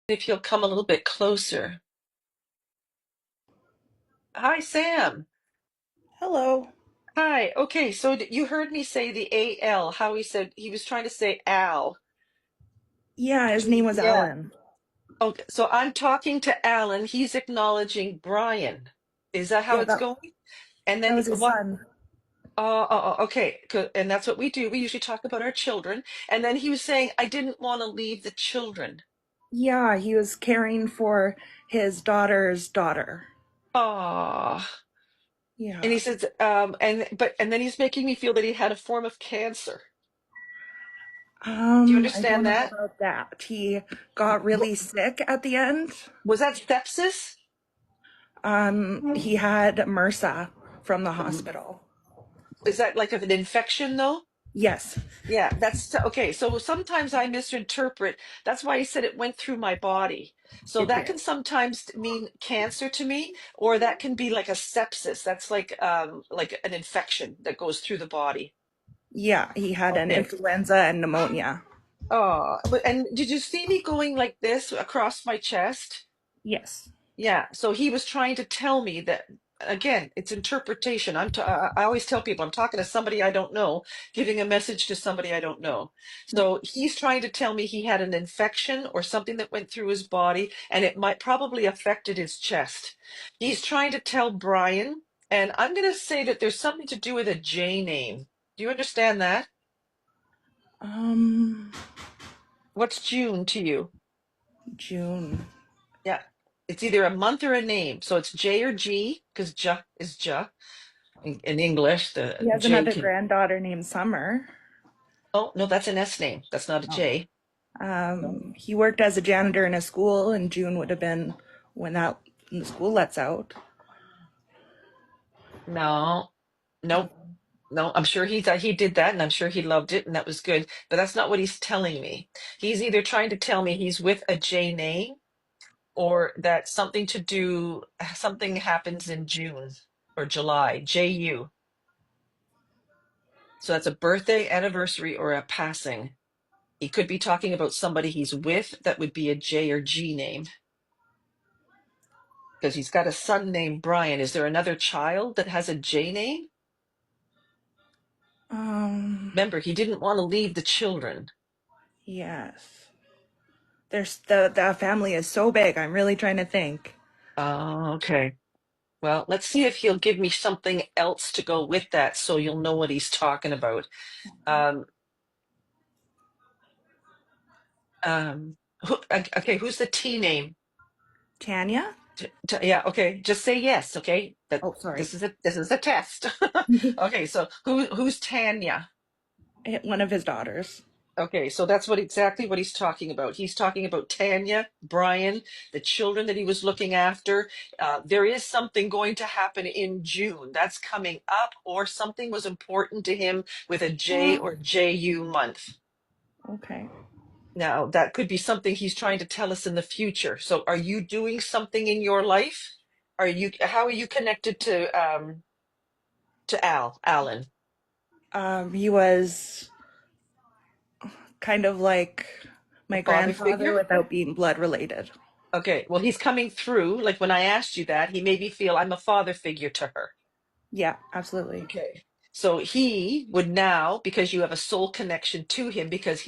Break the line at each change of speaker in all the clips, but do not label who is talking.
If he'll come a little bit closer. Hi, Sam.
Hello.
Hi. Okay, so you heard me say the AL, how he said he was trying to say Al.
Yeah, his name was
Yeah.
Alan.
Okay, so I'm talking to Alan. He's acknowledging Brian. Is that how
Yeah,
it's
that
going? And
that
then
was his
what?
son.
Okay. And that's what we do. We usually talk about our children. And then he was saying, I didn't want to leave the children.
Yeah, he was caring for his daughter's daughter.
Ah. And
Yeah.
he says, and then he's making me feel that he had a form of cancer. Do you
I don't
understand
know
that?
about that. He got really sick at the end.
Was that sepsis?
He had MRSA from the
Mm.
hospital.
Is that like an infection though?
Yes,
Yeah, that's okay. So sometimes I misinterpret. That's why I said it went through my body. So
it
that
did.
can sometimes mean cancer to me, or that can be like a sepsis. That's like an infection that goes through the body.
Yeah, he had an
Okay.
influenza and pneumonia.
Oh, but and did you see me going like this across my chest?
Yes.
Yeah, so he was trying to tell me that again, it's interpretation. I always tell people I'm talking to somebody I don't know, giving a message to somebody I don't know. So he's trying to tell me he had an infection or something that went through his body and it might probably affected his chest. He's trying to tell Brian, and I'm going to say that there's something to do with a J name. Do you understand that?
Um,
What's June to you?
June.
Yeah. It's either a month or a name. So it's J or G, because J is J. In English,
He
the
has
J
another
can.
granddaughter named Summer.
Oh, no, that's an S name. That's not a
Oh.
J. No,
He worked as a janitor in a school, and June would have been when the school lets out.
no, nope, no. I'm sure he did that, and I'm sure he loved it, and that was good. But that's not what he's telling me. He's either trying to tell me he's with a J name, or that something happens in June or July. JU. So that's a birthday, anniversary, or a passing. He could be talking about somebody he's with that would be a J or G name. Because he's got a son named Brian. Is there another child that has a J name?
Um,
Remember, he didn't want to leave the children.
yes. There's the family is so big. I'm really trying to think.
Oh, okay. Well, let's see if he'll give me something else to go with that so you'll know what he's talking about. Um, okay, who's the T name?
Tanya?
Yeah, okay, just say yes, okay? That
Oh, sorry.
this is a test. Okay, so who's Tanya?
One of his daughters.
Okay, so that's exactly what he's talking about. He's talking about Tanya, Brian, the children that he was looking after. There is something going to happen in June. That's coming up, or something was important to him with a J or JU month.
Okay.
Now, that could be something he's trying to tell us in the future. So, are you doing something in your life? How are you connected to Alan?
He was kind of like
A
my
father
grandfather
figure?
without being blood related.
Okay, well, he's coming through. Like when I asked you that, he made me feel I'm a father figure to her.
Yeah, absolutely.
Okay. So he would now, because you have a soul connection to him, because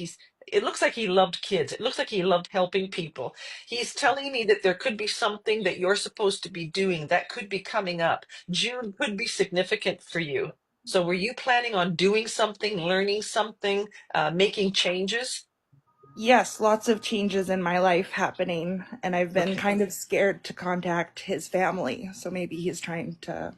it looks like he loved kids. It looks like he loved helping people. He's telling me that there could be something that you're supposed to be doing that could be coming up. June could be significant for you. So were you planning on doing something, learning something, making changes?
Yes, lots of changes in my life happening, and I've been
Okay.
kind of scared to contact his family. So maybe he's trying to.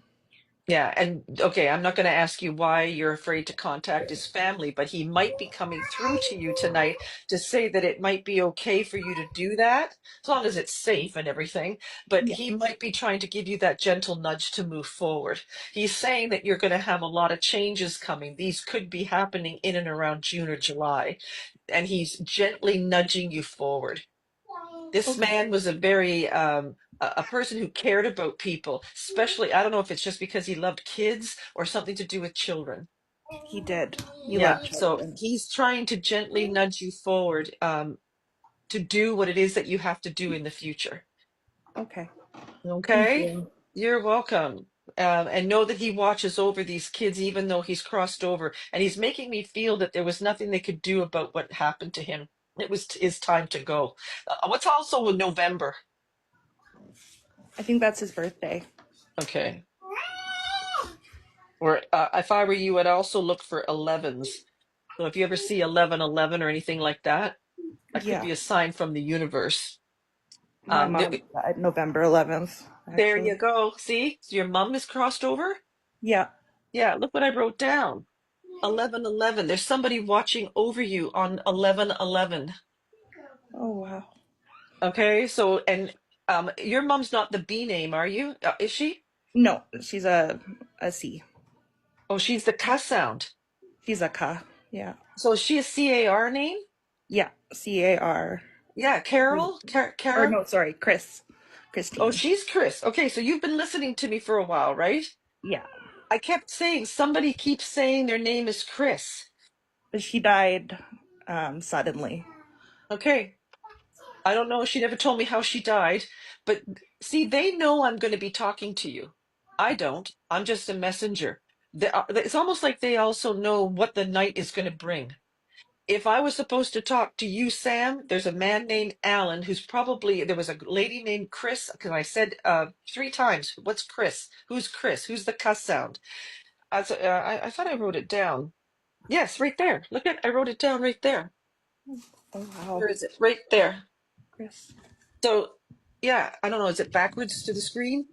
Yeah, and okay, I'm not going to ask you why you're afraid to contact his family, but he might be coming through to you tonight to say that it might be okay for you to do that, as long as it's safe and everything. But
Yeah.
he might be trying to give you that gentle nudge to move forward. He's saying that you're going to have a lot of changes coming. These could be happening in and around June or July, and he's gently nudging you forward. This
Okay.
man was a very a person who cared about people, especially I don't know if it's just because he loved kids or something to do with children.
He did. He
Yeah,
loved
so
children.
he's trying to gently nudge you forward. to do what it is that you have to do in the future.
Okay. Thank
Okay?
you.
You're welcome. And know that he watches over these kids, even though he's crossed over. And he's making me feel that there was nothing they could do about what happened to him. It was his time to go. What's also in November?
I think that's his birthday.
Okay. Or if I were you, I'd also look for 11s. So if you ever see 1111 or anything like that, that could
Yeah.
be a sign from the universe.
My mom
Th-
died November 11th,
there you
actually.
go. See, so your mom is crossed over.
Yeah.
Yeah, look what I wrote down. 1111. There's somebody watching over you on 1111.
Oh, wow.
Okay, so and your mom's not the B name, are you? Is she?
No, she's a C.
Oh, she's the K sound.
She's a Ka. Yeah.
So is she a CAR name?
Yeah. CAR.
Yeah, Carol?
Or
Kara?
no, sorry, Chris.
Oh,
Christine.
she's Chris. Okay, so you've been listening to me for a while, right?
Yeah.
I kept saying, somebody keeps saying their name is Chris.
But she died suddenly.
Okay, I don't know. She never told me how she died. But see, they know I'm going to be talking to you. I don't. I'm just a messenger. It's almost like they also know what the night is going to bring. If I was supposed to talk to you, Sam, there's a man named Alan who's probably, there was a lady named Chris, because I said 3 times, what's Chris? Who's Chris? Who's the cuss sound? I thought I wrote it down. Yes, right there. Look at, I wrote it down right there.
Oh, wow.
Where is it? Right there.
Chris.
So, yeah, I don't know. Is it backwards to the screen?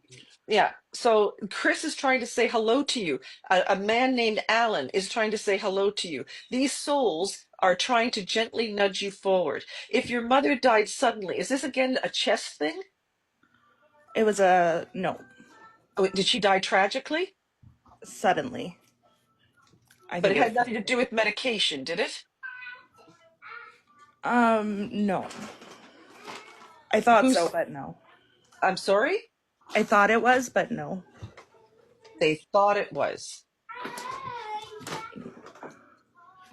Yeah. So Chris is trying to say hello to you. A man named Alan is trying to say hello to you. These souls are trying to gently nudge you forward. If your mother died suddenly, is this again a chest thing?
It was a no,
Oh, did she die tragically?
suddenly. I
But
think
it
it was.
had nothing to do with medication, did it?
No. I thought so,
Who's,
but no.
I'm sorry?
I thought it was, but no.
They thought it was.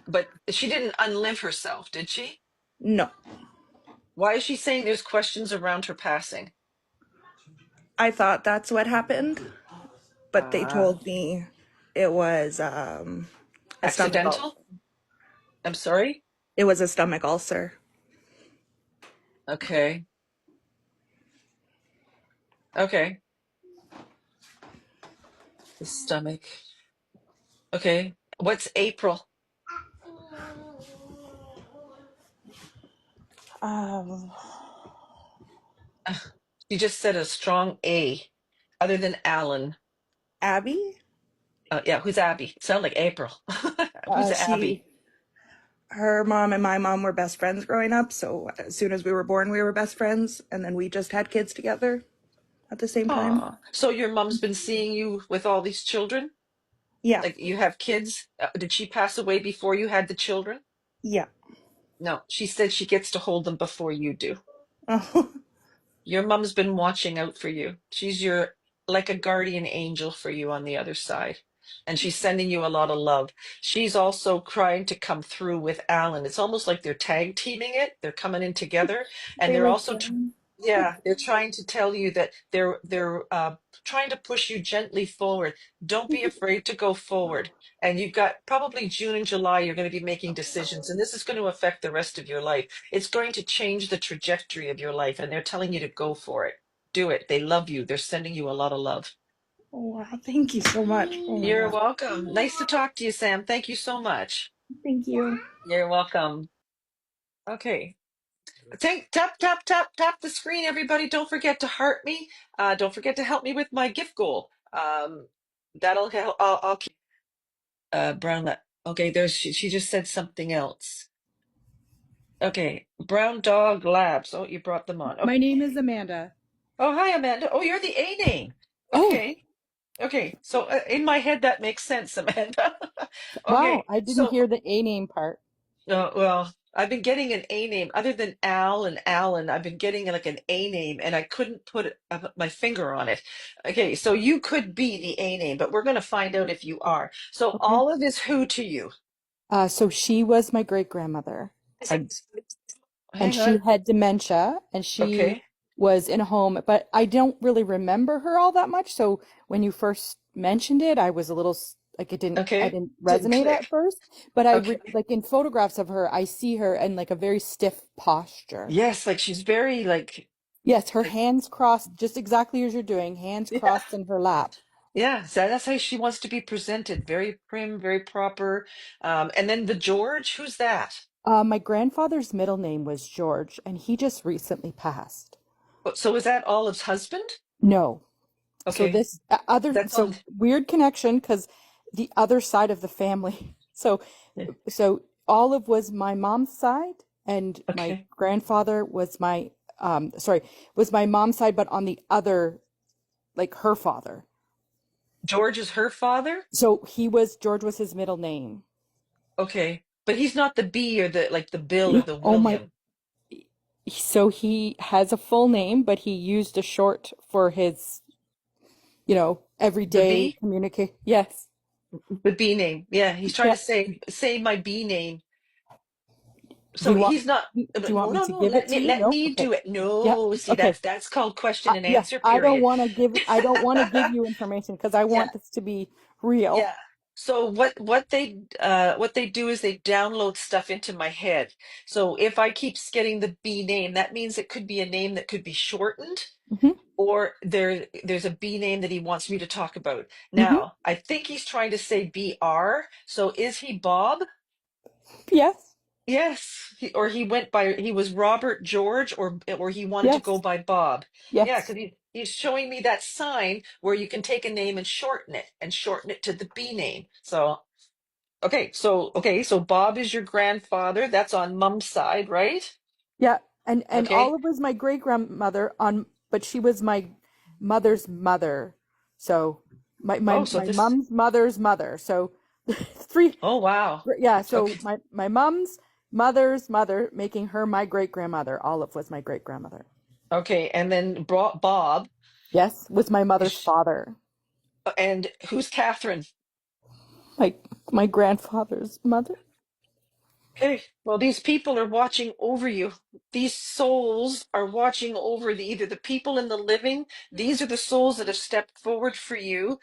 But she didn't unlive herself, did she?
No.
Why is she saying there's questions around her passing?
I thought that's what happened, but they
Uh,
told me it was a stomach ulcer.
accidental? I'm sorry?
It was a stomach ulcer.
Okay. Okay. The stomach. Okay. What's April?
Um,
You just said a strong A, other than Alan.
Abby?
Yeah, who's Abby? Sound like April. Who's
She,
Abby?
her mom and my mom were best friends growing up. So as soon as we were born, we were best friends, and then we just had kids together at the same time.
Oh, so your mom's been seeing you with all these children?
Yeah,
Like you have kids? Did she pass away before you had the children?
yeah.
No, she said she gets to hold them before you do.
Oh,
Your mom's been watching out for you. She's your like a guardian angel for you on the other side. And she's sending you a lot of love. She's also trying to come through with Alan. It's almost like they're tag teaming it. They're coming in together, and
they
they're
look
also
young.
yeah, they're trying to tell you that they're trying to push you gently forward. Don't be afraid to go forward. And you've got probably June and July, you're going to be making decisions, and this is going to affect the rest of your life. It's going to change the trajectory of your life, and they're telling you to go for it. Do it. They love you. They're sending you a lot of love.
Oh, wow. Thank you so much. Oh my
You're
God.
welcome. Nice to talk to you, Sam. Thank you so much.
Thank you.
You're welcome. Okay. Tap, tap, tap, tap the screen, everybody. Don't forget to heart me. Don't forget to help me with my gift goal. That'll help. I'll keep Brown. Okay, she just said something else. Okay, Brown Dog Labs. Oh, you brought them on.
My
Okay.
name is Amanda.
Oh, hi, Amanda. Oh, you're the A name.
Oh,
Okay. Okay. So in my head, that makes sense, Amanda.
wow.
Okay.
I didn't
So
hear the A name part.
Well, I've been getting an A name other than Al and Alan. I've been getting like an A name, and I couldn't put my finger on it. Okay, so you could be the A name, but we're going to find out if you are. So
Okay.
Olive is who to you?
So she was my great grandmother.
I,
and
hang
she
on.
had dementia, and she
Okay.
was in a home, but I don't really remember her all that much. So when you first mentioned it, I was a little like I
Okay.
didn't
Didn't
resonate at
click.
first, but I
Okay.
re like in photographs of her, I see her in like a very stiff posture.
Yes, like she's very
Yes, her
like
hands crossed, just exactly as you're doing, hands
yeah.
crossed in her lap.
Yeah, so that's how she wants to be presented. Very prim, very proper. And then the George, who's that?
My grandfather's middle name was George, and he just recently passed.
So is that Olive's husband?
No. So
Okay.
this other,
That's on.
so weird connection because the other side of the family. So,
Yeah.
so Olive was my mom's side, and my
Okay.
grandfather was sorry, was my mom's side, but on the other, like her father.
George is her father?
So George was his middle name.
Okay. But he's not the B or the like the Bill or the
Oh my,
William.
so he has a full name, but he used a short for his,
The
everyday
B?
communicate. Yes.
The B name. Yeah, he's trying
Yeah.
to say my B name.
Do
So
you want
he's not
do you
no,
want me
no,
to
no,
give it to you?
let
No?
me
Okay.
do it.
Yeah.
No, see
Okay.
that's called question and
Yeah,
answer period.
I don't want to give you information because I
Yeah.
want this to be real.
Yeah. So what they do is they download stuff into my head. So if I keep getting the B name, that means it could be a name that could be shortened,
Hmm.
or there's a B name that he wants me to talk about.
Hmm.
Now, I think he's trying to say BR. So is he Bob?
Yes.
Yes, or he was Robert George, or he wanted to go
Yes.
by Bob. Yeah,
Yes.
because he's showing me that sign where you can take a name and shorten it to the B name. So okay, so Bob is your grandfather. That's on mom's side, right?
Yeah. And
Okay.
Olive was my great grandmother but she was my mother's mother. So
Oh, so
my
this.
mom's mother's mother. So three.
Oh, wow.
Yeah, so
Okay.
my mom's mother's mother, making her my great grandmother. Olive was my great grandmother.
Okay, and then Bob
Yes, was my mother's
is,
father.
and who's Catherine?
My my grandfather's mother.
Okay, well, these people are watching over you. These souls are watching over either the people in the living. These are the souls that have stepped forward for you,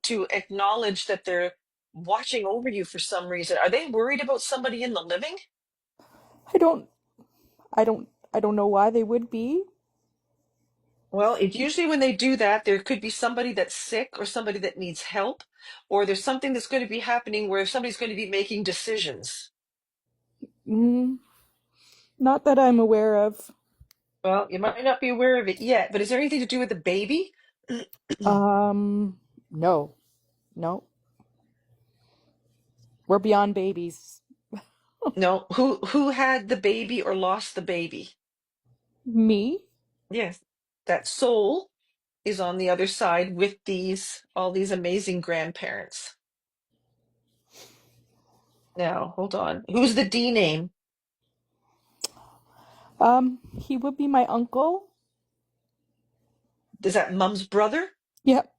to acknowledge that they're watching over you for some reason. Are they worried about somebody in the living?
I don't I don't know why they would be.
Well, it's usually when they do that, there could be somebody that's sick or somebody that needs help, or there's something that's going to be happening where somebody's going to be making decisions.
Mm, not that I'm aware of.
Well, you might not be aware of it yet, but is there anything to do with the baby?
Um, no, no. We're beyond babies.
No, who had the baby or lost the baby?
Me?
Yes, that soul is on the other side with these all these amazing grandparents. Now, hold on. Who's the D name?
He would be my uncle.
Is that mom's brother?
Yep.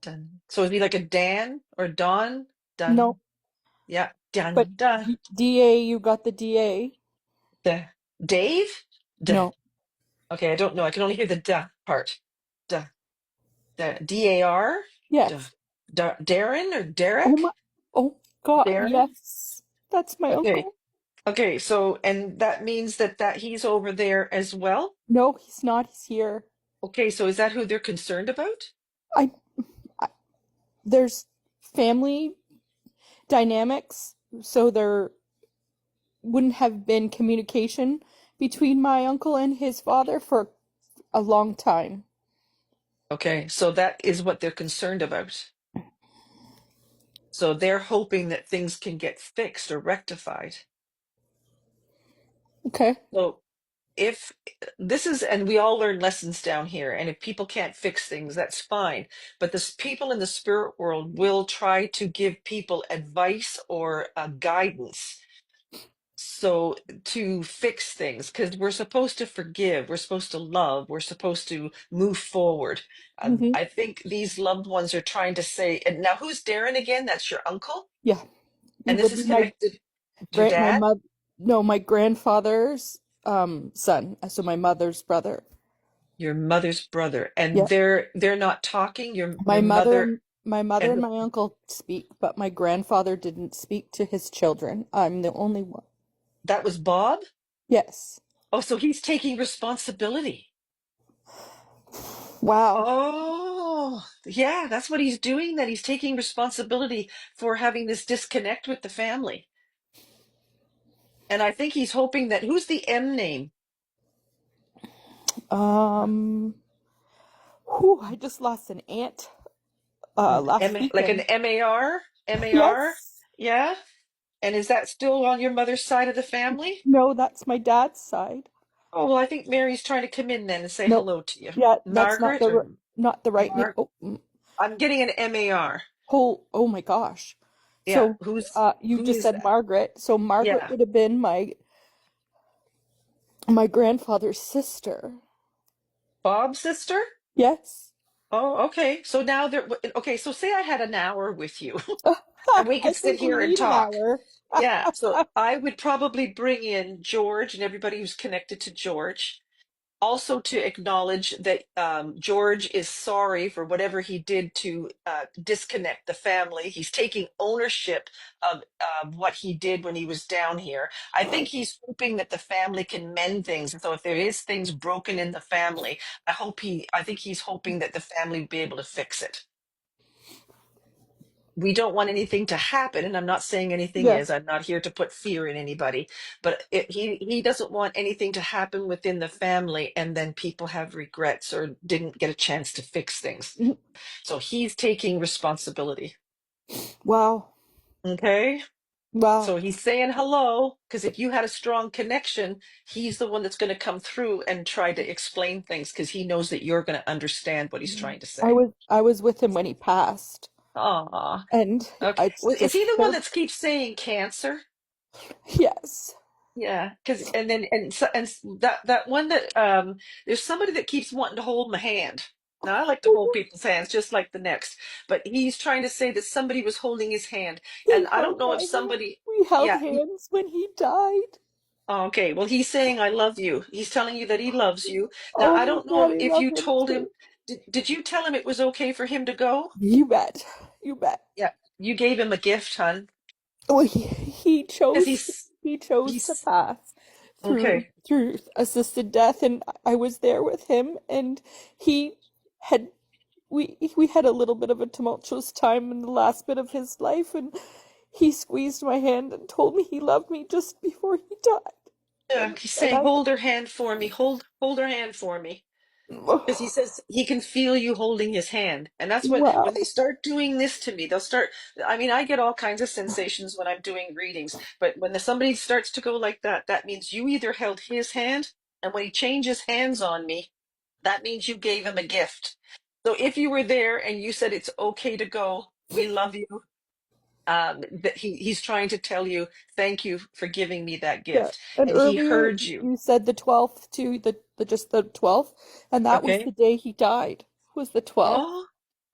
Dun. So it'd be like a Dan or Don?
No,
Dun. Yeah.
but
Dun dun.
DA, you got the DA.
The Dave? Duh.
No.
Okay, I don't know. I can only hear the duh part. Duh. The DAR? Duh.
Yes.
Darren or
Oh
Derek?
my, oh God,
Darren?
yes. That's my
Okay.
uncle.
Okay, so and that means that he's over there as well.
No, he's not. He's here.
Okay, so is that who they're concerned about?
I, I there's family dynamics, so there wouldn't have been communication between my uncle and his father for a long time.
Okay, so that is what they're concerned about. So they're hoping that things can get fixed or rectified.
Okay.
So if this is, and we all learn lessons down here, and if people can't fix things, that's fine. But the people in the spirit world will try to give people advice or guidance, so to fix things, because we're supposed to forgive, we're supposed to love, we're supposed to move forward.
Hmm.
I think these loved ones are trying to say, and now who's Darren again? That's your uncle,
Yeah. He
and this
would
is
be my
connected to
great my
dad.
mother. No, my grandfather's son, so my mother's brother.
Your mother's brother, and
Yeah.
they're not talking. Your
My mother
mother
and my mother
and
and my uncle speak, but my grandfather didn't speak to his children. I'm the only one.
that was Bob.
Yes.
Oh, so he's taking responsibility.
Wow.
Oh, yeah, that's what he's doing. That he's taking responsibility for having this disconnect with the family. And I think he's hoping that who's the M name?
Um, I just lost an aunt last
Like an
weekend.
MAR? MAR?
Yes.
Yeah. And is that still on your mother's side of the family?
No, that's my dad's side.
Oh, well, I think Mary's trying to come in then and say
Nope.
hello to you.
Yeah, that's
Margaret or
not the right name.
Mark?
Oh,
I'm getting an MAR.
oh my gosh.
Yeah.
So, you
Who
just
is
said
that?
Margaret. So Margaret
Yeah.
would have been my grandfather's sister.
Bob's sister?
Yes.
Oh, okay. So now there, okay. So say I had an hour with you and we
I
could sit
think we
here and
need an
talk.
hour.
Yeah. So I would probably bring in George and everybody who's connected to George. Also to acknowledge that George is sorry for whatever he did to disconnect the family. He's taking ownership of what he did when he was down here. I think he's hoping that the family can mend things. And so if there is things broken in the family, I think he's hoping that the family will be able to fix it. We don't want anything to happen, and I'm not saying anything
Yeah.
is. I'm not here to put fear in anybody, but he doesn't want anything to happen within the family and then people have regrets or didn't get a chance to fix things.
Mhm.
So he's taking responsibility.
Wow.
Okay? So
Wow.
he's saying hello because if you had a strong connection, he's the one that's going to come through and try to explain things because he knows that you're going to understand what he's trying to say.
I was with him when he passed,
Aw.
and
Okay.
it's
Is he
just
the one
so
that keeps saying cancer?
yes.
Yeah, because and then that one that there's somebody that keeps wanting to hold my hand. Now I like to hold people's hands just like the next, but he's trying to say that somebody was holding his hand,
He
and I don't
held
know
my
if
hand.
somebody,
We held
yeah,
hands when he died.
okay, well he's saying I love you. He's telling you that he loves you. Now
Oh
I
my
don't
God,
know
I
if
love
you
him
told him,
too.
did you tell him it was okay for him to go?
You bet. You bet.
Yeah, you gave him a gift, hun,
Well,
because
he chose to
he's
pass
okay.
through assisted death, and I was there with him, and he had we had a little bit of a tumultuous time in the last bit of his life, and he squeezed my hand and told me he loved me just before he died.
Yeah, he's
And
saying, hold her hand for me. Hold her hand for me. Because he says he can feel you holding his hand. And that's when they
wow.
start doing this to me, they'll start. I mean, I get all kinds of sensations when I'm doing readings, but when somebody starts to go like that, that means you either held his hand, and when he changes hands on me, that means you gave him a gift. So if you were there and you said it's okay to go, we love you. That he's trying to tell you, thank you for giving me that
Yeah.
gift.
And
And he
earlier
heard you.
you said the 12th too, the just the 12th, and that was the
Okay.
day he died. Was the 12th.
Oh,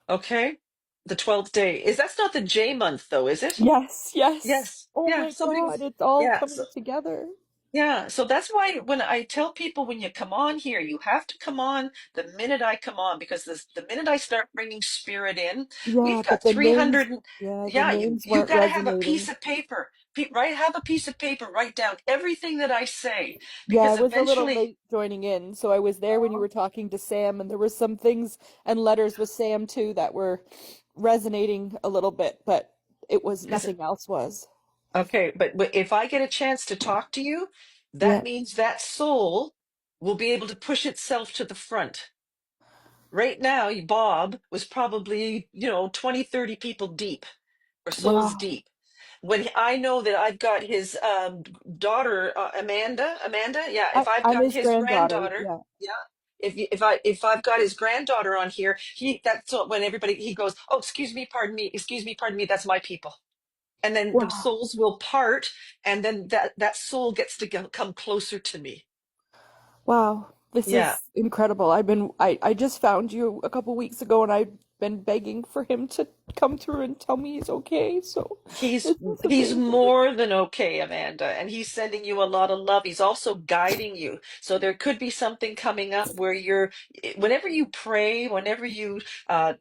okay. The 12th day. That's not the J month though, is it?
Yes, yes.
Yes.
Oh
Yeah.
my God, it's all
Yeah. So,
coming together.
yeah. So that's why when I tell people when you come on here, you have to come on the minute I come on because the minute I start bringing spirit in,
Yeah,
we've
but
got 300.
the
Yeah.
names
You
weren't
got to have a piece
resonating.
of paper. Right. Have a piece of paper. Write down everything that I say
Yeah, I
because
was a little
eventually.
late joining in, so I was there when you were talking to Sam, and there were some things and letters with Sam too that were resonating a little bit, but it was
Because
nothing else was.
okay, but if I get a chance to talk to you, that
Yeah.
means that soul will be able to push itself to the front. Right now, Bob was probably, 20, 30 people deep or souls
Wow.
deep. I know that I've got his daughter, Amanda, yeah, if I've
I'm
got
his
his
granddaughter.
granddaughter,
Yeah.
yeah, if I've got his granddaughter on here, that's what, when everybody, he goes, oh, excuse me, pardon me, that's my people, and then the
Wow.
souls will part, and then that soul gets to come closer to me.
Wow. This
Yeah.
is incredible. I just found you a couple weeks ago, and been begging for him to come through and tell me he's okay. So
He's
this is
he's
amazing.
more than okay, Amanda, and he's sending you a lot of love. He's also guiding you. So there could be something coming up where whenever you pray, whenever you uh,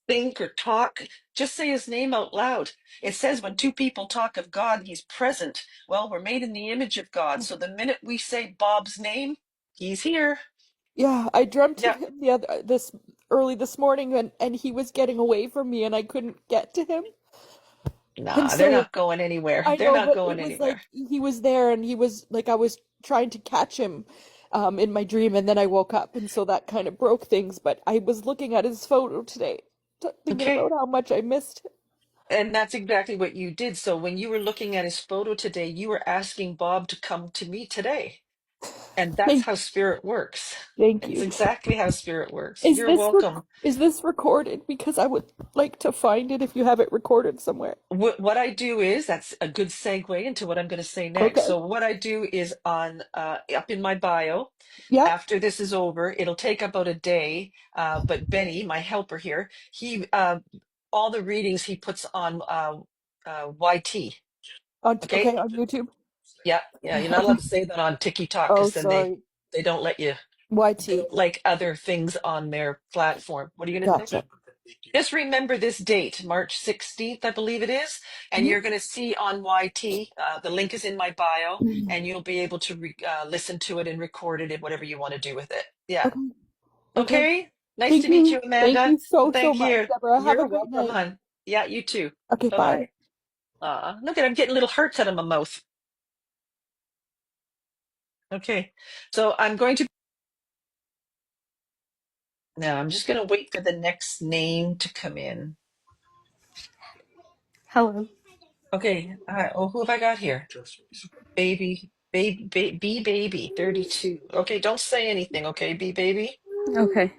think or talk, just say his name out loud. It says when two people talk of God, he's present. Well, we're made in the image of God. So the minute we say Bob's name, he's here.
Yeah, I dreamt of
Yeah.
him the other this early this morning, and he was getting away from me and I couldn't get to him. And
Nah, they're
so
not going anywhere.
I
They're
know,
not
but
going
it was
anywhere.
like he was there and he was like I was trying to catch him in my dream, and then I woke up, and so that kind of broke things. But I was looking at his photo today, thinking
Okay.
about how much I missed him.
And that's exactly what you did. So when you were looking at his photo today, you were asking Bob to come to me today. And that's
Thank,
how spirit works.
thank
It's
you.
exactly how spirit works.
Is
You're
this
welcome.
is this recorded? Because I would like to find it if you have it recorded somewhere.
What I do is, that's a good segue into what I'm going to say next.
Okay.
So what I do is on up in my bio,
Yeah.
after this is over, it'll take about a day. But Benny, my helper here, he all the readings he puts on YT.
Okay,
Okay.
on YouTube.
Yeah, yeah, you're not
Okay.
allowed to say that on TikTok
Oh,
because then they
sorry.
they don't let you. They
YT.
don't like other things on their platform. What are you gonna say?
Gotcha.
Just remember this date, March 16th, I believe it is, and
Mhm.
you're gonna see on YT. The link is in my bio, and you'll be able to listen to it and record it and whatever you want to do with it. Yeah.
Okay. Okay.
Okay. Nice to meet you,
Thank
Amanda.
you so, so
Thank
much,
you.
Deborah. Have
You're
a good
welcome,
night.
hon. Yeah, you too.
Okay,
Bye
bye.
bye. Look at I'm getting little hearts out of my mouth. Okay. So I'm going to. No, I'm just going to wait for the next name to come in.
Hello.
Okay. Oh, who have I got here? Baby, 32. Okay, don't say anything, okay, B baby?
Okay.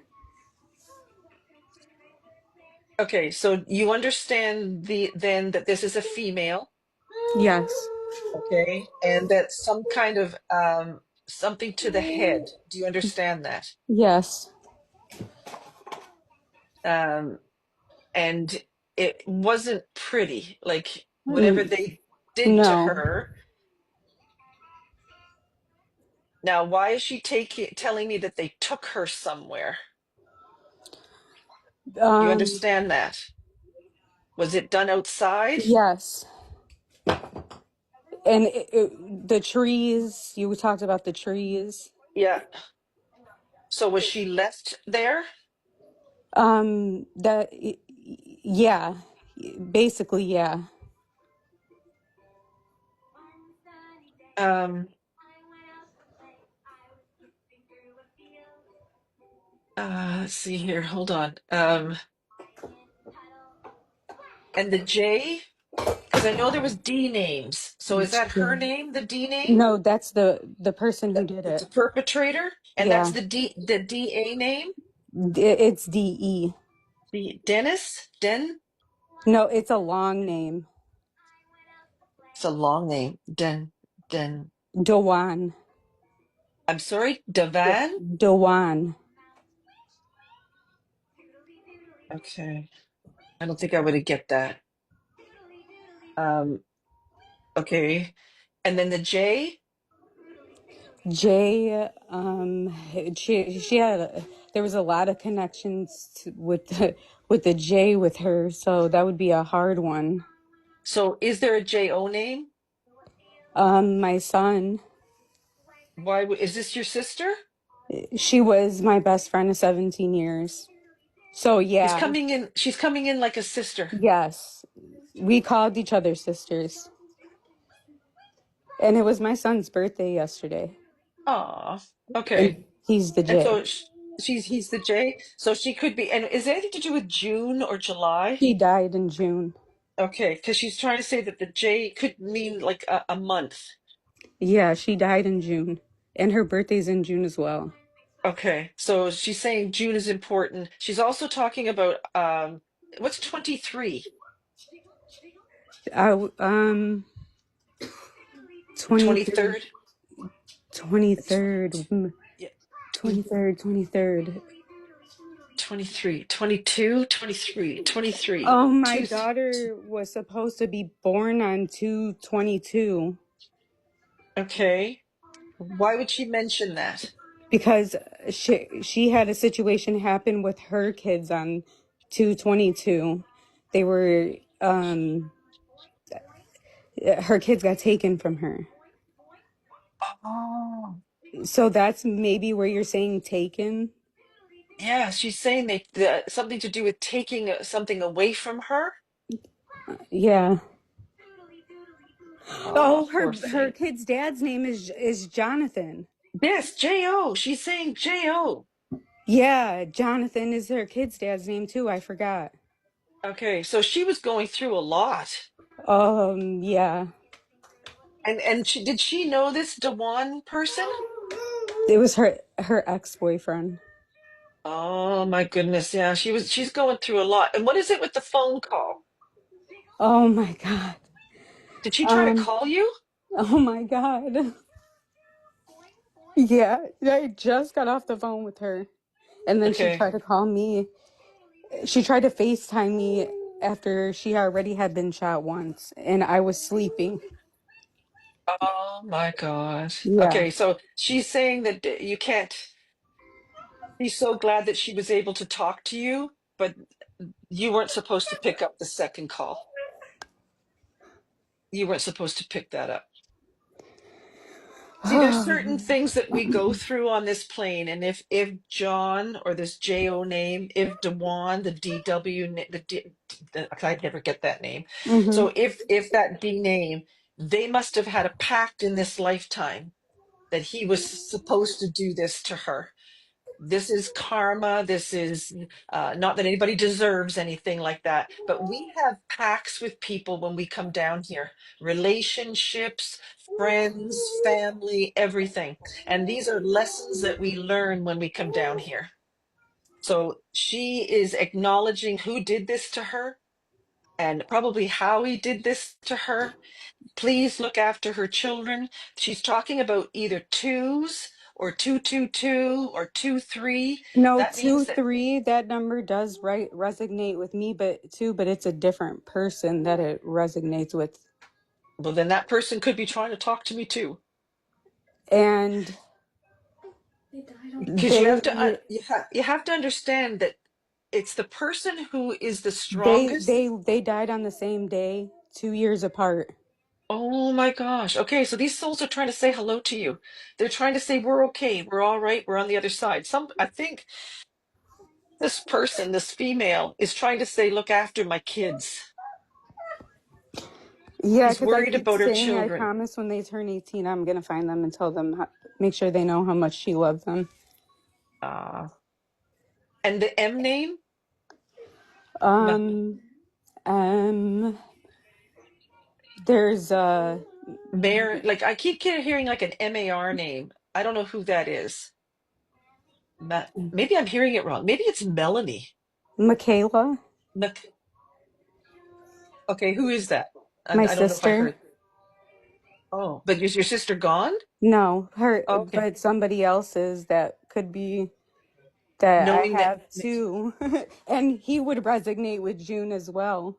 Okay, so you understand then that this is a female,
Yes.
okay, and that some kind of something to the head. Do you understand that?
Yes.
Um, and it wasn't pretty, like whatever
N-
they did to
no.
her. Now, why is she telling me that they took her somewhere? You
Um.
understand that? Was it done outside?
Yes. And the trees. You talked about the trees.
Yeah. So was she left there?
That. Yeah. Basically, yeah.
Um, let's see here. Hold on. And the J, because I know there was D names. So is that her name, the D name?
No, that's the person who did
It's
it.
a perpetrator, and that's
Yeah.
the DA name?
It's DE.
The Dennis?
No, it's a long name.
It's a long name. Den.
Dewan.
I'm sorry, Devan?
Dewan.
Okay. I don't think I would get that. Um, okay. And then the J?
Jay, she had there was a lot of connections with the J with her, so that would be a hard one.
So is there a J-O name?
My son,
Is this your sister?
she was my best friend of 17 years. So yeah,
She's coming in like a sister.
yes, we called each other sisters, and it was my son's birthday yesterday,
Aw. Okay.
and he's the
And
J.
so he's the J. So she could be, and is it anything to do with June or July?
He died in June.
Okay, because she's trying to say that the J could mean like a month.
Yeah, she died in June, and her birthday's in June as well.
Okay, so she's saying June is important. She's also talking about what's 23?
I 23,
23rd? It's
23rd,
yeah,
23rd.
23, 22, 23, 23,
Oh, my
2.
daughter was supposed to be born on 2/22
Okay. Why would she mention that?
because she had a situation happen with her kids on 2/22. They were her kids got taken from her.
Oh.
So that's maybe where you're saying taken.
Yeah, she's saying something to do with taking something away from her.
Yeah.
Oh,
Oh,
poor
her
thing.
kid's dad's name is Jonathan.
Yes, J.O. She's saying J.O.
Yeah, Jonathan is her kid's dad's name too. I forgot.
Okay, so she was going through a lot.
Yeah.
And did she know this Dewan person?
It was her ex-boyfriend.
Oh my goodness, yeah, she's going through a lot. And what is it with the phone call?
Oh my God.
Did she try to
Um,
call you?
oh my God. Yeah, I just got off the phone with her. And then she
Okay.
tried to call me. She tried to FaceTime me after she already had been shot once, and I was sleeping.
Oh my God.
Yeah.
Okay, so she's saying that you can't. She's so glad that she was able to talk to you, but you weren't supposed to pick up the second call. You weren't supposed to pick that up. See, there's certain things that we go through on this plane, and if John or this J.O. name, if Dewan, the D.W. I'd never get that name.
Hmm.
So if that D name, they must have had a pact in this lifetime that he was supposed to do this to her. This is karma. This is not that anybody deserves anything like that, but we have pacts with people when we come down here, relationships, friends, family, everything. And these are lessons that we learn when we come down here. So she is acknowledging who did this to her and probably how he did this to her. Please look after her children. She's talking about either twos or 222 or 23.
No,
That means
two,
that,
three, that number does resonate with me, but it's a different person that it resonates with.
well, then that person could be trying to talk to me too.
And
Because you have to
they
you have to understand that it's the person who is the strongest.
they died on the same day, 2 years apart.
Oh my gosh. Okay, so these souls are trying to say hello to you. They're trying to say we're okay, we're all right, we're on the other side. I think this person, this female, is trying to say, look after my kids.
Yeah,
She's
because I
worried
keep
about her
saying I
children.
promise when they turn 18, I'm gonna find them and tell them, make sure they know how much she loves them.
Uh, and the M name, Ma-
Um, um, there's
like I keep hearing like an MAR name. I don't know who that is. Maybe I'm hearing it wrong. Maybe it's Melanie.
Michaela,
Mac- okay, who is that?
my
I don't know if I
sister.
heard. Oh, but is your sister gone?
No, her,
Oh, okay.
but somebody else's that could be that I
Knowing that.
have too, and he would resonate with June as well.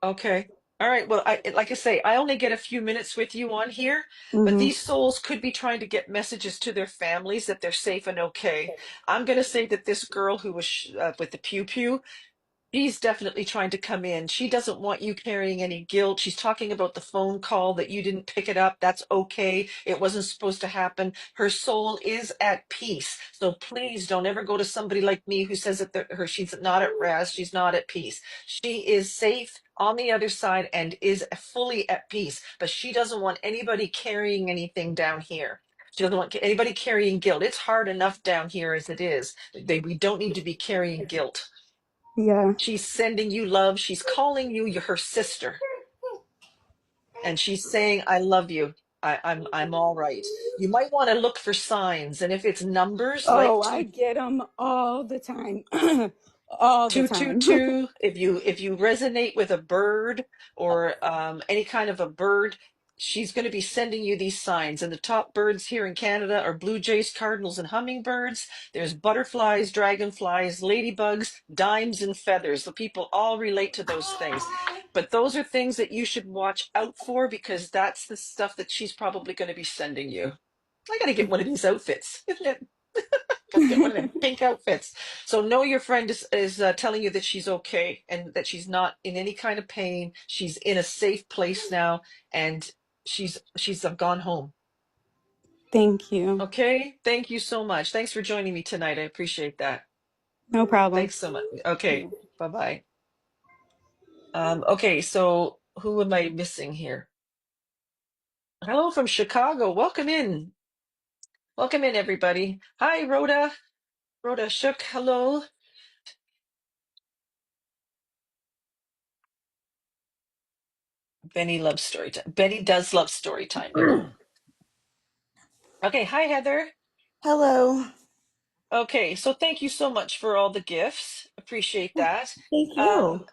Okay. All right. Well, like I say, I only get a few minutes with you on here, but
Hmm.
these souls could be trying to get messages to their families that they're safe and okay. I'm going to say that this girl who was with the pew pew, she's definitely trying to come in. She doesn't want you carrying any guilt. She's talking about the phone call that you didn't pick it up. That's okay. It wasn't supposed to happen. Her soul is at peace. So please don't ever go to somebody like me who says that she's not at rest. She's not at peace. She is safe on the other side and is fully at peace. But she doesn't want anybody carrying anything down here. She doesn't want anybody carrying guilt. It's hard enough down here as it is. We don't need to be carrying guilt.
Yeah.
She's sending you love. She's calling you her sister. And she's saying, I love you. I'm all right. You might want to look for signs. And if it's numbers like
Oh, I get them all the time, all the time.
222, if you resonate with a bird or any kind of a bird, she's going to be sending you these signs. And the top birds here in Canada are blue jays, cardinals, and hummingbirds. There's butterflies, dragonflies, ladybugs, dimes, and feathers. The people all relate to those things. But those are things that you should watch out for, because that's the stuff that she's probably going to be sending you. I got to get one of these outfits. Got to get one of them pink outfits. So know your friend is telling you that she's okay and that she's not in any kind of pain. She's in a safe place now, and she's gone home.
Thank you.
Okay. Thank you so much. Thanks for joining me tonight. I appreciate that.
No problem.
Thanks so much. Okay. Bye bye. Okay. So who am I missing here? Hello from Chicago. Welcome in. Welcome in, everybody. Hi, Rhoda. Rhoda Shook. Hello. Benny loves story time. Benny does love story time, though. Okay, hi Heather.
Hello.
Okay, so thank you so much for all the gifts. Appreciate that.
Thank you.
Um,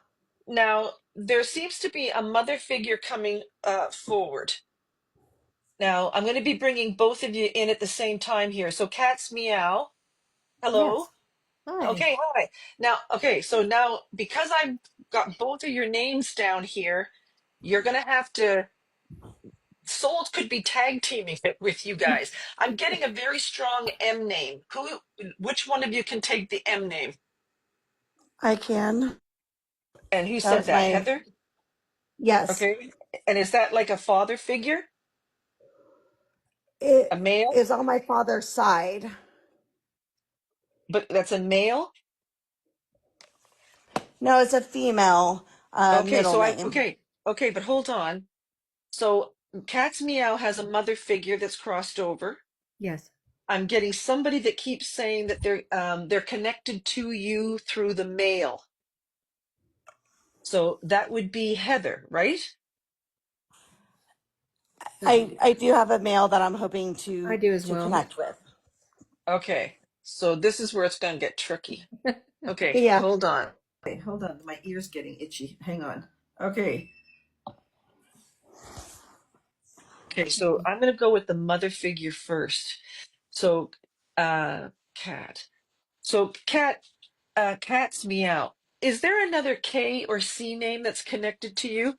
Now there seems to be a mother figure coming forward. Now I'm going to be bringing both of you in at the same time here. So Cat's Meow, hello.
Yes. Hi.
Okay, hi. Now, okay, so now because I've got both of your names down here, you're going to have to souls could be tag teaming it with you guys. I'm getting a very strong M name. Which one of you can take the M name?
I can.
And who
That
said
was
that?
my,
Heather?
yes.
Okay. And is that like a father figure?
It
A male?
is on my father's side.
But that's a male?
No, it's a female
Okay,
middle name.
Okay, but hold on. So Cat's Meow has a mother figure that's crossed over.
Yes.
I'm getting somebody that keeps saying that they're connected to you through the male. So that would be Heather, right?
I do have a male that I'm hoping
I
to
do as well.
connect with.
Okay. So this is where it's going to get tricky. Okay,
Yeah.
hold on. Okay, hold on. My ear's getting itchy. Hang on. Okay. Okay, so I'm going to go with the mother figure first. So, cat. So, cat's meow. Is there another K or C name that's connected to you?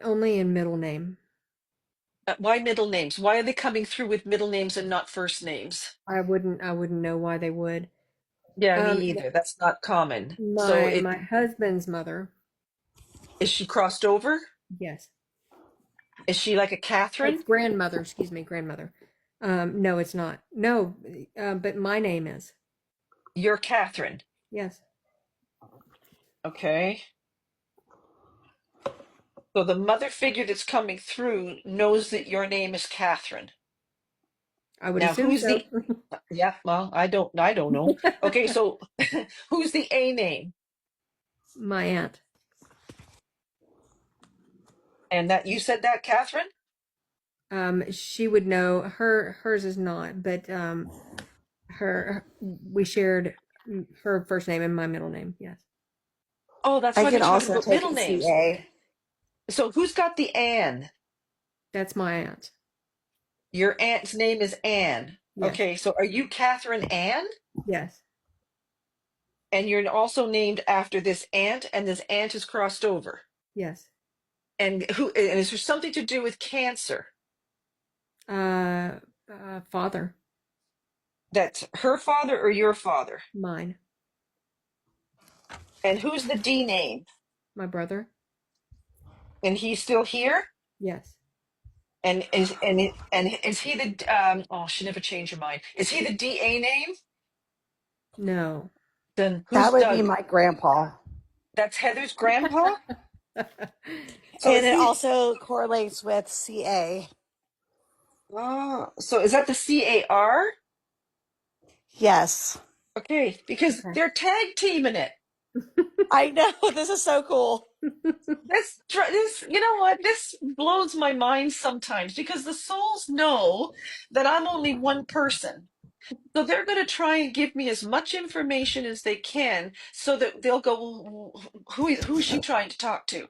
Only in middle name.
Why middle names? Why are they coming through with middle names and not first names?
I wouldn't know why they would.
Yeah, me
Um,
either. That's not common. So,
my husband's mother.
is she crossed over?
Yes.
Is she like a Catherine?
Grandmother, excuse me, grandmother. No, it's not. No, but my name is.
You're Catherine.
Yes.
Okay. So the mother figure that's coming through knows that your name is Catherine.
I would
Now,
assume
who's
so.
the, yeah, well, I don't know. Okay, so who's the A name?
My aunt.
And that you said that, Catherine?
She would know. Hers is not, but we shared her first name and my middle name. Yes.
Oh, that's
I
why they're
can
talking
also
about
take
middle
a
names.
CA.
So who's got the Anne?
That's my aunt.
Your aunt's name is Anne.
Yes.
Okay, so are you Catherine Anne?
Yes.
And you're also named after this aunt, and this aunt is crossed over.
Yes.
And is there something to do with cancer?
Father,
That's her father or your father?
mine,
And who's the D name?
my brother.
And he's still here?
Yes.
And is he the oh, she never changed her mind. Is he the DA name?
No.
Then
That
who's
would be
Doug?
my grandpa.
That's Heather's grandpa? So
And
is
it
he
also correlates with CA.
oh, so is that the CAR?
Yes.
Okay, because
Okay.
they're tag teaming it.
I know. This is so cool.
This, you know what? This blows my mind sometimes because the souls know that I'm only one person. So they're going to try and give me as much information as they can so that they'll go, "Well, who is she trying to talk to?"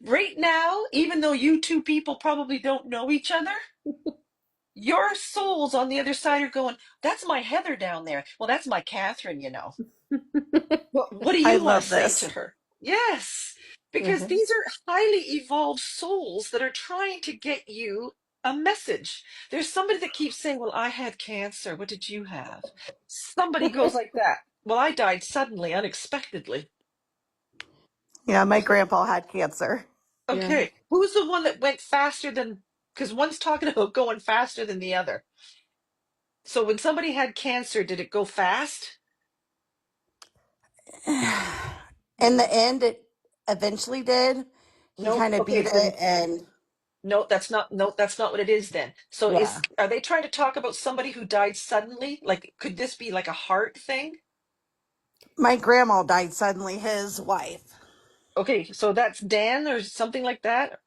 Right now, even though you two people probably don't know each other, your souls on the other side are going, that's my Heather down there. Well, that's my Catherine, you know. What do
I
you want to
love
say to
this.
her? Yes, because
Uh-huh.
these are highly evolved souls that are trying to get you a message. There's somebody that keeps saying, well, I had cancer. What did you have? Somebody goes like that. Well, I died suddenly, unexpectedly.
Yeah, my grandpa had cancer.
Yeah.
Okay, who's the one that went faster than, because one's talking about going faster than the other. So when somebody had cancer, did it go fast?
In the end, it eventually did. He
Nope.
kind of beat
Okay,
it,
then
and
no, that's not, no, that's not what it is then. So
yeah,
are they trying to talk about somebody who died suddenly? Like, could this be like a heart thing?
my grandma died suddenly. His wife.
Okay, so that's Dan or something like that.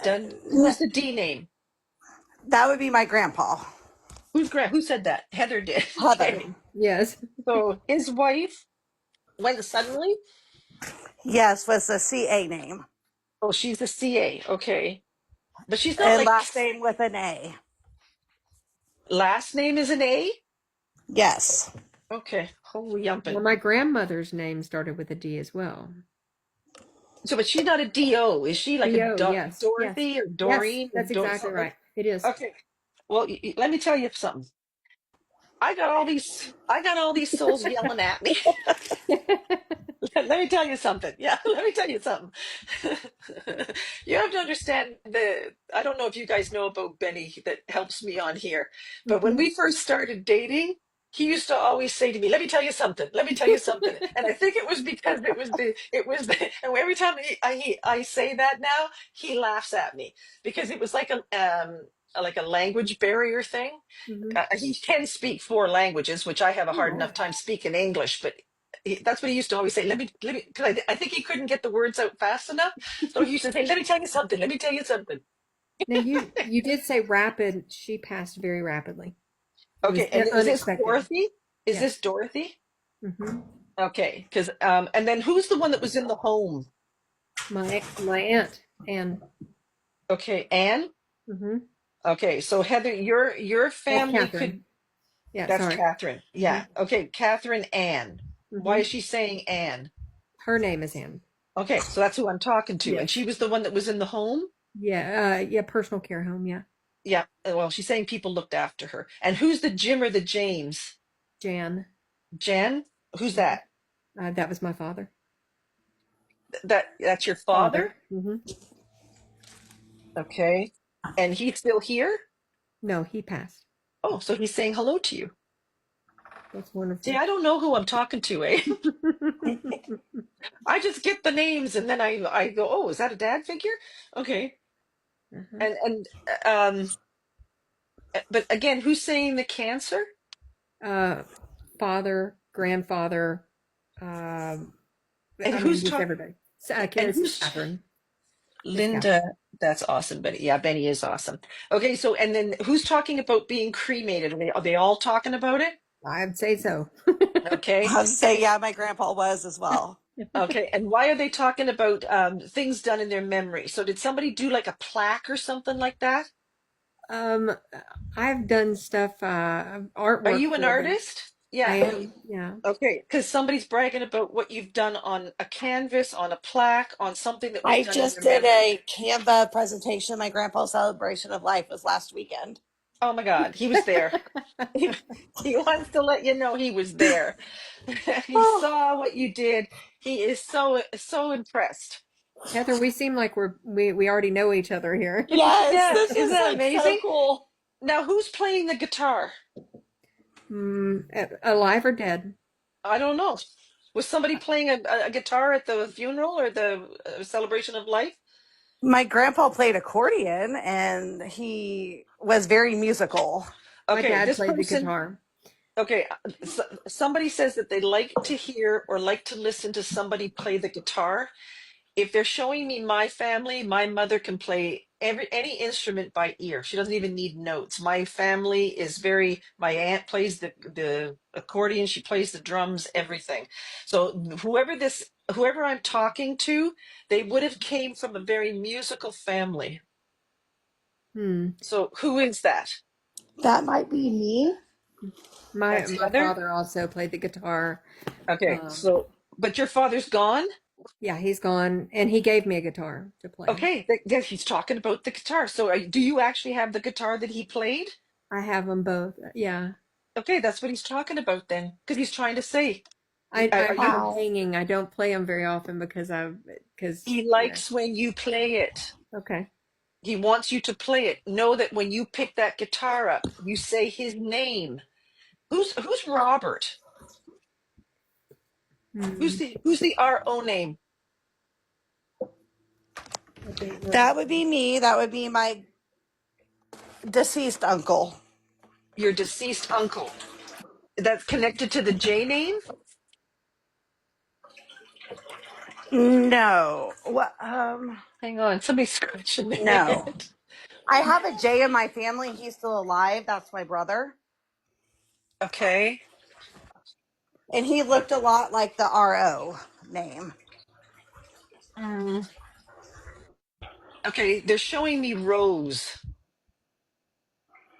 Dan, who's the D name?
That would be my grandpa,
Who said that? Heather did.
Heather.
Okay.
Yes.
So his wife went suddenly.
Yes, was the CA name,
Oh, she's the CA. Okay. But she's not
and
like
last name with an A.
last name is an A.
Yes,
Okay. Holy
Well,
yumping.
my grandmother's name started with a D as well.
So, but she's not a DO. Is she like a
D-O, yes. Yes.
Dorothy or
Yes,
Doreen or
that's exactly
something?
right. It is.
Okay. Well, let me tell you something. I got all these souls yelling at me. Let me tell you something. Yeah, let me tell you something. You have to understand I don't know if you guys know about Benny that helps me on here, but when
Mhm.
we first started dating, he used to always say to me, "Let me tell you something. Let me tell you something." And I think it was because and every time I say that now, he laughs at me because it was like a language barrier thing.
Mhm.
He can speak four languages, which I have a hard
Oh.
enough time speaking English, but that's what he used to always say. Let me, because I think he couldn't get the words out fast enough. So he used to say, let me tell you something. Let me tell you something.
Now you did say rapid. She passed very rapidly. It was
Okay. And is this
unexpected.
Dorothy? Is this
Yes.
Dorothy?
Hmm.
Okay. And then who's the one that was in the home?
My aunt and
Okay. Anne?
hmm
Okay. So Heather, your
well,
family could,
Catherine. Yeah,
that's
sorry.
Catherine.
Hmm.
Yeah. Okay. Catherine Anne. Why
Hmm.
is she saying Anne?
Her name is Anne.
Okay. So that's who I'm talking to. And
Yes.
she was the one that was in the home?
Yeah. Yeah. Personal care home. Yeah.
Yeah. Well, she's saying people looked after her. And who's the Jim or the James?
Jan.
Jen? Who's
Mhm.
that?
That was my father.
That's your father?
Father. Hmm.
Okay. And he's still here?
No, he passed.
Oh, so he's saying hello to you.
That's
See,
wonderful.
I don't know who I'm talking to, eh? I just get the names and then I go, "Oh, is that a dad figure?" Okay.
Uh-huh.
And but again, who's saying the cancer?
uh, Father, grandfather. Um,
And
I mean,
who's
just
talk
everybody.
and
It's
who's
Catherine. It's Catherine.
Linda? That's awesome, Benny. Yeah, Benny is awesome. Okay, so and then who's talking about being cremated? Are they all talking about it?
I'd say so.
Okay.
I was to say, yeah, my grandpa was as well.
Okay, and why are they talking about things done in their memory? So did somebody do like a plaque or something like that?
um, I've done stuff,
Are
artwork
you an
for them.
artist?
I
Yeah.
am. Yeah.
Okay, because somebody's bragging about what you've done on a canvas, on a plaque, on something that was
I
done in
just
their
did
memory.
a Canva presentation. My grandpa's celebration of life was last weekend.
Oh my God, he was there. He, he wants to let you know he was there. He
Oh,
saw what you did. He is so impressed.
Heather, we seem like we already know each other here.
yes,
Yeah,
this
isn't
is
that
like so
amazing?
cool.
Now, who's playing the guitar?
Alive or dead?
I don't know. Was somebody playing a guitar at the funeral or the celebration of life?
My grandpa played accordion and he was very musical.
My
Okay,
dad
this
played the
person,
guitar.
okay, somebody says that they like to hear or like to listen to somebody play the guitar. If they're showing me my family, my mother can play any instrument by ear. She doesn't even need notes. My family is my aunt plays the accordion, she plays the drums, everything. So whoever this whoever I'm talking to, they would have came from a very musical family.
Hmm.
So who is that?
That might be me.
My
That's
my
Heather?
father also played the guitar.
Okay,
Um,
so but your father's gone?
yeah, he's gone, and he gave me a guitar to play.
Okay, he's talking about the guitar. So do you actually have the guitar that he played?
I have them both. Yeah,
Okay, that's what he's talking about then, because he's trying to say,
I
are
have
you?
them
Wow.
hanging. I don't play them very often because
He
yeah.
likes when you play it.
Okay.
He wants you to play it. Know that when you pick that guitar up, you say his name. Who's Robert?
Hmm.
Who's the RO name?
I don't know.
That would be me. That would be my deceased uncle.
Your deceased uncle. That's connected to the J name?
No. What?
Hang on, somebody's scratching their
No.
head.
I have a J in my family. He's still alive. That's my brother.
Okay.
And he looked a lot like the RO name.
Mm, okay, they're showing me Rose.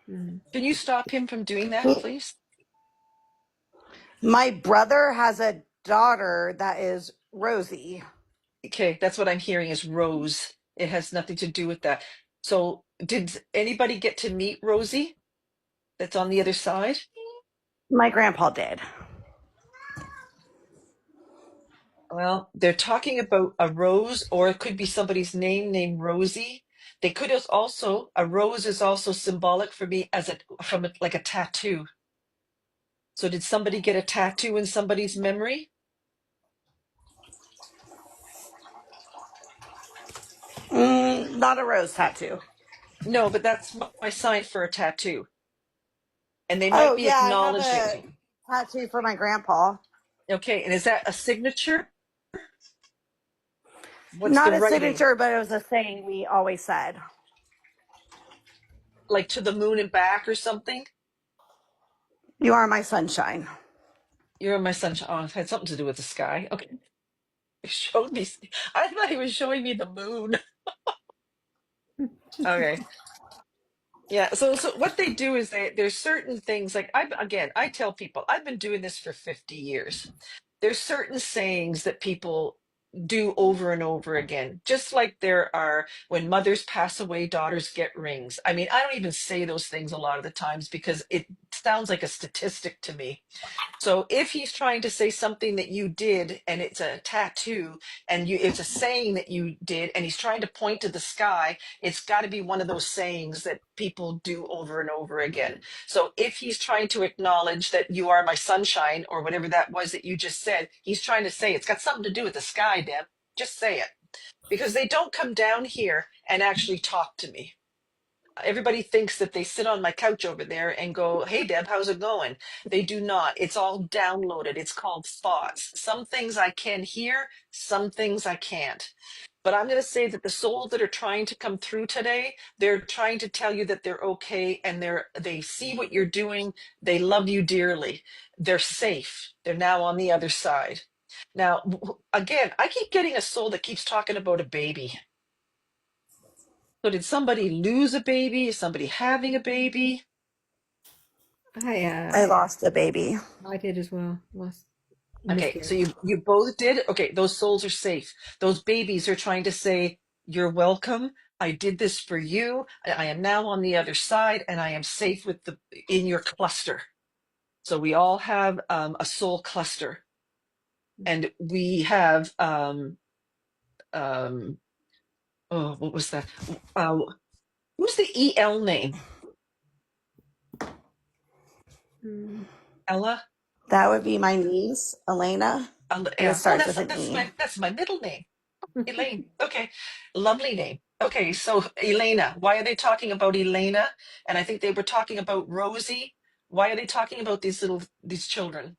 Hmm.
Can you stop him from doing that, please?
My brother has a daughter that is Rosie.
Okay, that's what I'm hearing is Rose. It has nothing to do with that. So, did anybody get to meet Rosie that's on the other side?
My grandpa did.
Well, they're talking about a rose, or it could be somebody's name named Rosie. They could have also, a rose is also symbolic for me as like a tattoo. So, did somebody get a tattoo in somebody's memory?
Not a rose tattoo.
No, but that's my sign for a tattoo. And they might
Oh,
be
yeah, I have
acknowledging.
a tattoo for my grandpa.
Okay, and is that a signature? What's the
Not a
writing?
signature, but it was a saying we always said.
Like to the moon and back or something?
You are my sunshine.
You're my sunshine. Oh, it had something to do with the sky. Okay. It showed me. I thought he was showing me the moon. Okay. Yeah. So what they do is there's certain things like I tell people I've been doing this for 50 years. There's certain sayings that people do over and over again. Just like there are when mothers pass away, daughters get rings. I mean, I don't even say those things a lot of the times because it sounds like a statistic to me. So if he's trying to say something that you did and it's a tattoo and it's a saying that you did and he's trying to point to the sky, it's got to be one of those sayings that people do over and over again. So if he's trying to acknowledge that you are my sunshine or whatever that was that you just said, he's trying to say it's got something to do with the sky, Deb. Just say it because they don't come down here and actually talk to me. Everybody thinks that they sit on my couch over there and go, "Hey, Deb, how's it going?" They do not. It's all downloaded. It's called thoughts. Some things I can hear, some things I can't. But I'm going to say that the souls that are trying to come through today, they're trying to tell you that they're okay and they see what you're doing. They love you dearly. They're safe. They're now on the other side. Now, again, I keep getting a soul that keeps talking about a baby. So did somebody lose a baby? Is somebody having a baby?
I
I lost a baby.
I did as well. Lost
Okay, so
miscarriage.
you both did. Okay, those souls are safe. Those babies are trying to say, "You're welcome. I did this for you. I am now on the other side, and I am safe with the in your cluster." So we all have a soul cluster, and we have um oh, what was that? Uh, who's the EL name?
Hmm.
Ella?
That would be my niece, Elena, and it
Yeah. Oh,
starts with an E.
that's my middle name. Elaine. Okay. Lovely name. Okay, so Elena, why are they talking about Elena? And I think they were talking about Rosie. Why are they talking about these children?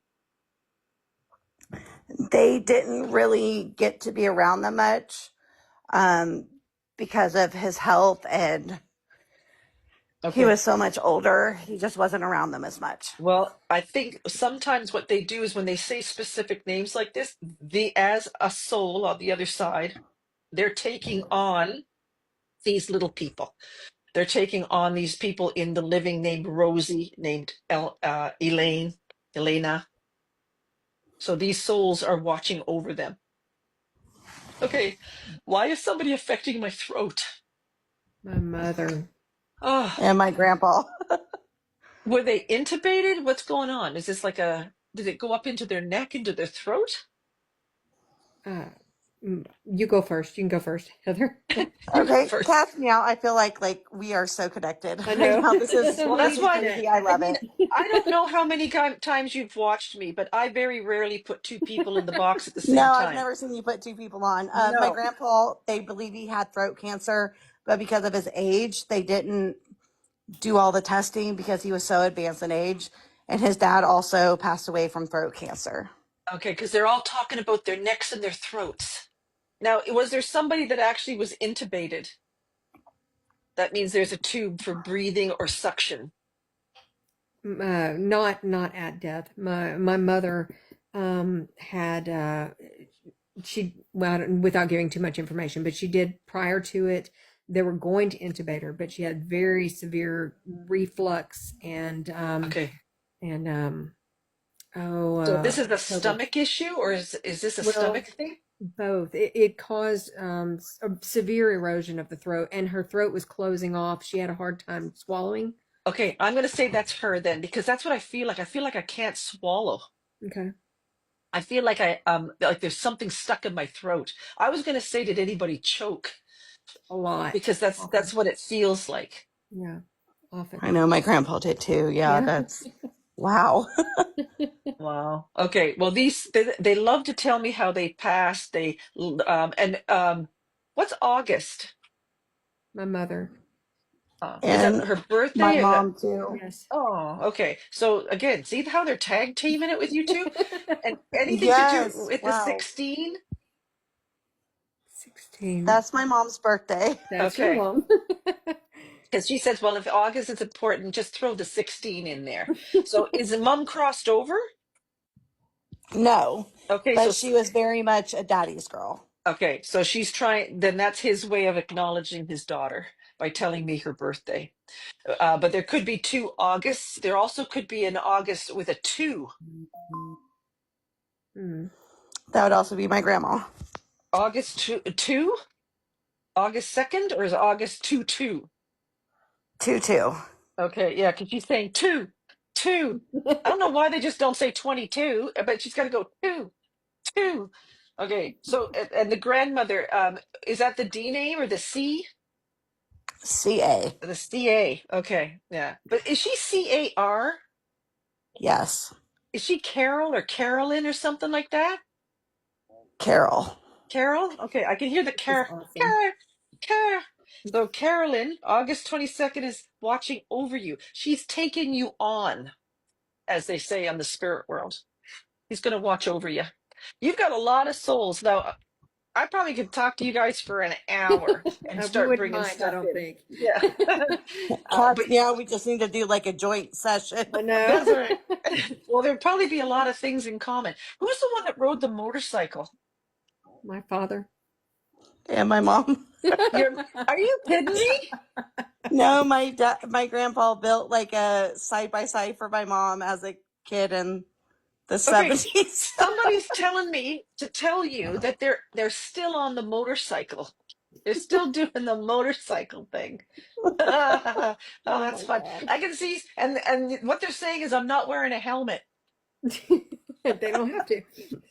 They didn't really get to be around them much um, because of his health and He
Okay.
was so much older. He just wasn't around them as much.
Well, I think sometimes what they do is when they say specific names like this, the as a soul on the other side, they're taking on these little people. They're taking on these people in the living named Rosie, named Elaine, Elena. So these souls are watching over them. Okay, why is somebody affecting my throat?
My mother.
Oh,
And my grandpa.
were they intubated? What's going on? Is this like did it go up into their neck, into their throat?
Uh, you go first. You can go first, Heather.
You go
Okay,
first.
cast me out. I feel like we are so connected
I
right
know.
now. This is
Well,
We
that's
need to
why,
crazy.
connect.
I
I
love
mean,
it.
I don't know how many times you've watched me, but I very rarely put two people in the box at the
No,
same
I've
time.
never seen you put two people on. My
No.
grandpa, they believe he had throat cancer, but because of his age, they didn't do all the testing because he was so advanced in age. And his dad also passed away from throat cancer.
Okay, because they're all talking about their necks and their throats. Now, was there somebody that actually was intubated? That means there's a tube for breathing or suction.
Not at death. My mother had she well without giving too much information, but she did prior to it. They were going to intubate her, but she had very severe reflux
Okay.
and
So this is a
COVID.
stomach issue, or is this a
Well,
stomach thing?
both. It caused a severe erosion of the throat, and her throat was closing off. She had a hard time swallowing.
Okay, I'm going to say that's her then, because that's what I feel like. I feel like I can't swallow.
Okay,
I feel like like there's something stuck in my throat. I was going to say, did anybody choke?
a lot,
Because that's
often.
what it feels like.
Yeah, often.
I know my grandpa did too. Yeah,
Yeah.
that's wow.
Wow. Okay. Well, they love to tell me how they passed. And what's August?
My mother.
Is that
And
her
my
birthday?
mom too.
Yes.
Oh, okay. So again, see how they're tag teaming it with you two? And anything to do
Yes,
with the
wow.
16?
16.
That's my mom's birthday.
That's your
Okay.
mom.
Because she says, well, if August is important, just throw the 16 in there. So is mom crossed over?
No,
Okay,
but she was very much a daddy's girl.
okay, so she's trying, then that's his way of acknowledging his daughter by telling me her birthday. But there could be two Augusts. There also could be an August with a two.
Hmm.
That would also be my grandma.
August two? August 2nd, or is it August 2 2?
Two.
Okay, yeah, because she's saying two, two. I don't know why they just don't say 22, but she's got to go two, two. Okay, so and the grandmother, is that the D name or the C?
CA.
The CA. Okay, yeah. But is she CAR?
Yes.
Is she Carol or Carolyn or something like that?
Carol.
Carol? Okay, I can hear the
This is
Car,
awesome.
Car, Car. So Carolyn, August 22nd is watching over you. She's taking you on, as they say on the spirit world. He's going to watch over you. You've got a lot of souls. Now, I probably could talk to you guys for an hour and
We
start
wouldn't
bringing
mind, I
stuff
don't
in.
think.
Yeah. But
Cats, yeah, we just need to do like a joint session.
I know.
that's all right. Well, there'd probably be a lot of things in common. Who's the one that rode the motorcycle?
My father.
And my mom.
You're, are you kidding me?
No, my grandpa built like a side by side for my mom as a kid in the
Okay,
70s.
somebody's telling me to tell you that they're still on the motorcycle. They're still doing the motorcycle thing. Oh,
Oh
that's
my
fun. I can see, and what they're saying is I'm not wearing a helmet.
gosh. They don't have to.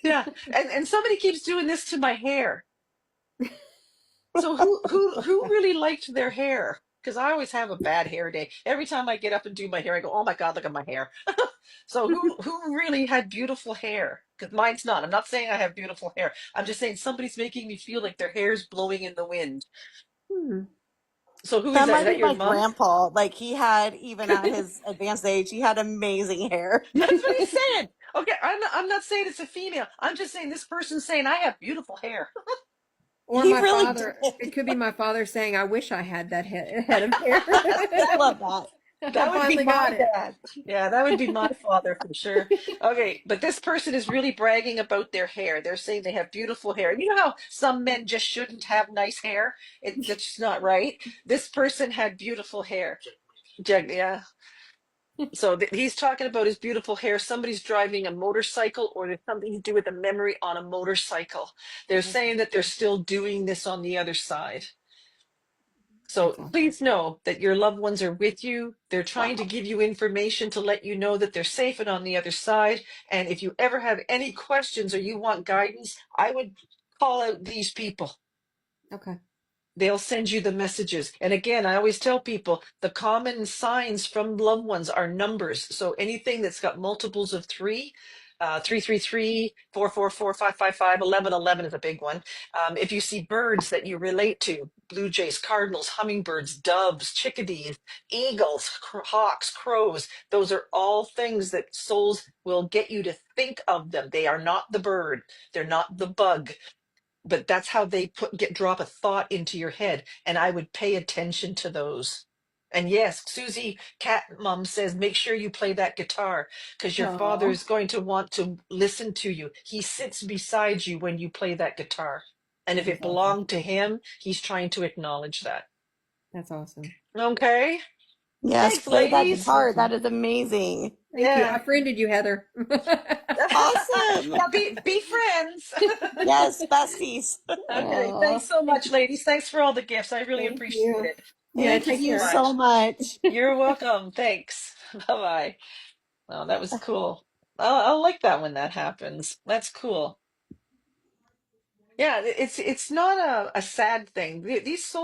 Yeah, and somebody keeps doing this to my hair. So who really liked their hair? Because I always have a bad hair day. Every time I get up and do my hair, I go, "Oh my God, look at my hair." So who really had beautiful hair? Because mine's not. I'm not saying I have beautiful hair. I'm just saying somebody's making me feel like their hair's blowing in the wind.
Hmm.
So who is
That
that? Is
might
that
be
your
my
mom?
grandpa. Like he had, even at his advanced age, he had amazing hair.
That's what he's saying. Okay, I'm not saying it's a female. I'm just saying this person's saying I have beautiful hair.
Or
He
my
really
father.
did.
It could be my father saying, "I wish I had that head of hair.
I love that.
I
That would be
finally
my
got it."
dad. Yeah, that would be my father for sure. Okay, but this person is really bragging about their hair. They're saying they have beautiful hair. And you know how some men just shouldn't have nice hair? That's just not right. This person had beautiful hair. Yeah. So he's talking about his beautiful hair. Somebody's driving a motorcycle, or there's something to do with a memory on a motorcycle. They're saying that they're still doing this on the other side.
That's
So
awesome.
please know that your loved ones are with you. They're trying to give you information to let you know that they're safe and on the other side. And if you ever have any questions or you want guidance, I would call out these people.
Okay.
They'll send you the messages. And again, I always tell people the common signs from loved ones are numbers. So anything that's got multiples of three, 333, 444, 555, 1111 is a big one. If you see birds that you relate to, blue jays, cardinals, hummingbirds, doves, chickadees, eagles, hawks, crows, those are all things that souls will get you to think of them. They are not the bird, they're not the bug, but that's how they drop a thought into your head, and I would pay attention to those. And yes, Susie Cat Mom says make sure you play that guitar, because your father
Oh,
is going to want to listen to you. He sits beside you when you play that guitar, and if
That is
it
awesome.
belonged to him, he's trying to acknowledge that.
That's awesome.
Okay,
Yes,
thanks
play that
ladies.
guitar.
Thank you.
That is amazing.
Thank you.
Yeah.
I friended you, Heather.
Awesome.
Yeah, be friends.
Yes, besties.
Okay,
oh,
thanks so much ladies. Thanks for all the gifts, I really
Thank
appreciate
you.
it.
Yeah,
Thank
Thank you
take
so
you
care.
so
much.
much.
You're welcome. Thanks. Bye bye. Oh, that was cool. I'll like that when that happens. That's cool. Yeah, it's not a sad thing. These souls